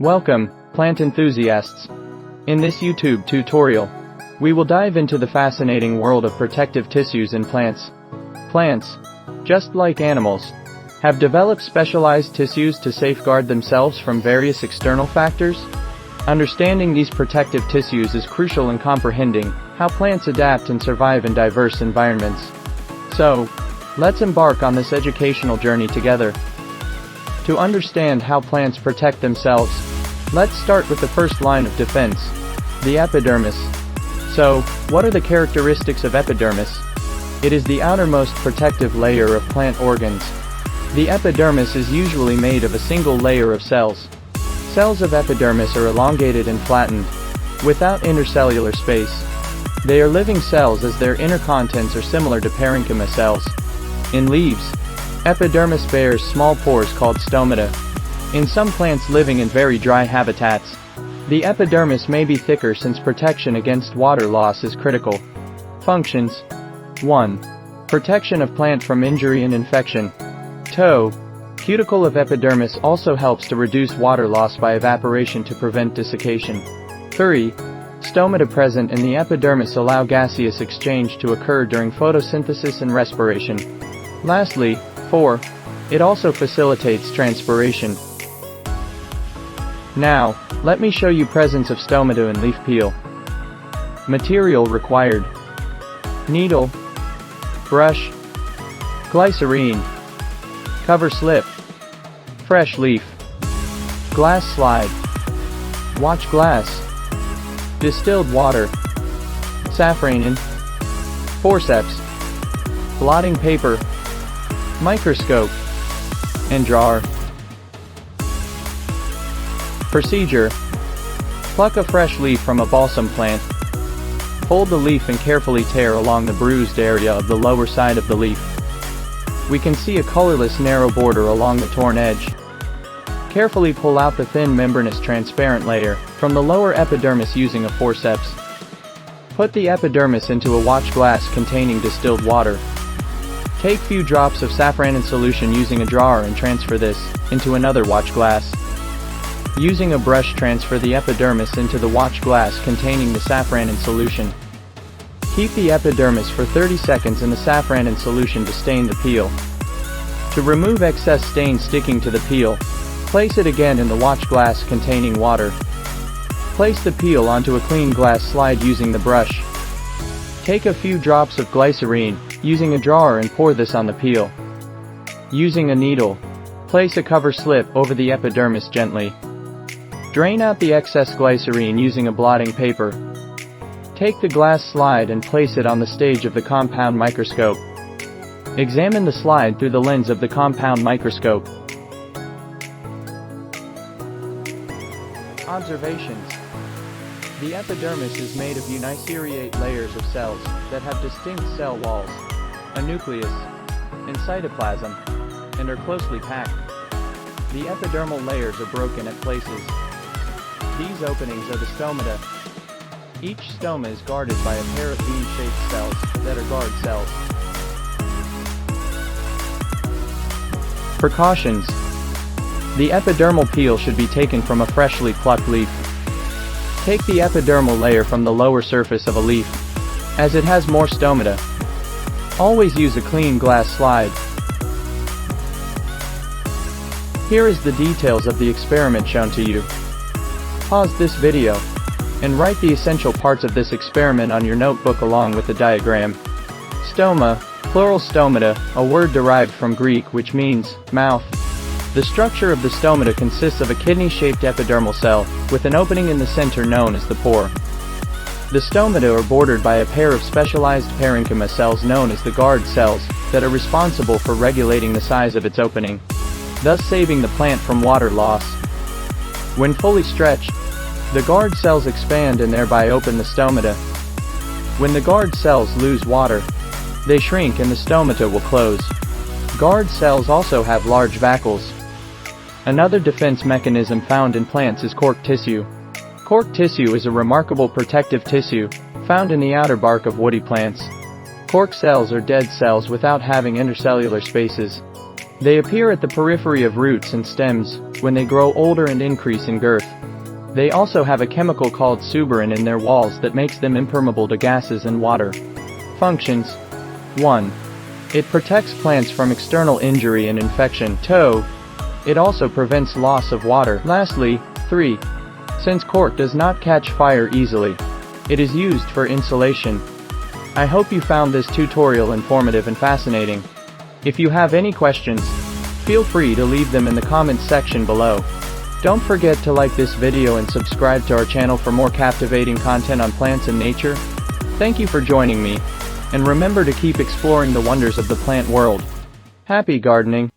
Welcome, plant enthusiasts. In this YouTube tutorial, we will dive into the fascinating world of protective tissues in plants. Plants, just like animals, have developed specialized tissues to safeguard themselves from various external factors. Understanding these protective tissues is crucial in comprehending how plants adapt and survive in diverse environments. So, let's embark on this educational journey together. To understand how plants protect themselves, let's start with the first line of defense, the epidermis. So, what are the characteristics of epidermis? It is the outermost protective layer of plant organs. The epidermis is usually made of a single layer of cells. Cells of epidermis are elongated and flattened, without intercellular space. They are living cells as their inner contents are similar to parenchyma cells. In leaves, epidermis bears small pores called stomata. In some plants living in very dry habitats, the epidermis may be thicker since protection against water loss is critical. Functions: 1. Protection of plant from injury and infection. Toe. Cuticle of epidermis also helps to reduce water loss by evaporation to prevent desiccation. 3. Stomata present in the epidermis allow gaseous exchange to occur during photosynthesis and respiration. Lastly, 4. It also facilitates transpiration. Now, let me show you presence of stomata in leaf peel. Material required: needle, brush, glycerine, cover slip, fresh leaf, glass slide, watch glass, distilled water, safranin, forceps, blotting paper, microscope, and drawer. Procedure: pluck a fresh leaf from a balsam plant. Hold the leaf and carefully tear along the bruised area of the lower side of the leaf. We can see a colorless narrow border along the torn edge. Carefully pull out the thin membranous transparent layer from the lower epidermis using a forceps. Put the epidermis into a watch glass containing distilled water. Take few drops of safranin solution using a drawer and transfer this into another watch glass. Using a brush, transfer the epidermis into the watch glass containing the safranin solution. Keep the epidermis for 30 seconds in the safranin solution to stain the peel. To remove excess stain sticking to the peel, place it again in the watch glass containing water. Place the peel onto a clean glass slide using the brush. Take a few drops of glycerine using a drawer and pour this on the peel. Using a needle, place a cover slip over the epidermis gently. Drain out the excess glycerine using a blotting paper. Take the glass slide and place it on the stage of the compound microscope. Examine the slide through the lens of the compound microscope. Observations: the epidermis is made of uniseriate layers of cells that have distinct cell walls, a nucleus, and cytoplasm, and are closely packed. The epidermal layers are broken at places. These openings are the stomata. Each stoma is guarded by a pair of bean-shaped cells that are guard cells. Precautions: the epidermal peel should be taken from a freshly plucked leaf. Take the epidermal layer from the lower surface of a leaf, as it has more stomata. Always use a clean glass slide. Here is the details of the experiment shown to you. Pause this video and write the essential parts of this experiment on your notebook along with the diagram. Stoma, plural stomata, a word derived from Greek which means mouth. The structure of the stomata consists of a kidney-shaped epidermal cell with an opening in the center known as the pore. The stomata are bordered by a pair of specialized parenchyma cells known as the guard cells that are responsible for regulating the size of its opening, thus saving the plant from water loss. When fully stretched, the guard cells expand and thereby open the stomata. When the guard cells lose water, they shrink and the stomata will close. Guard cells also have large vacuoles. Another defense mechanism found in plants is cork tissue. Cork tissue is a remarkable protective tissue, found in the outer bark of woody plants. Cork cells are dead cells without having intercellular spaces. They appear at the periphery of roots and stems, when they grow older and increase in girth. They also have a chemical called suberin in their walls that makes them impermeable to gases and water. Functions. 1. It protects plants from external injury and infection. 2. It also prevents loss of water. Lastly, 3. Since cork does not catch fire easily, it is used for insulation. I hope you found this tutorial informative and fascinating. If you have any questions, feel free to leave them in the comments section below. Don't forget to like this video and subscribe to our channel for more captivating content on plants and nature. Thank you for joining me, and remember to keep exploring the wonders of the plant world. Happy gardening!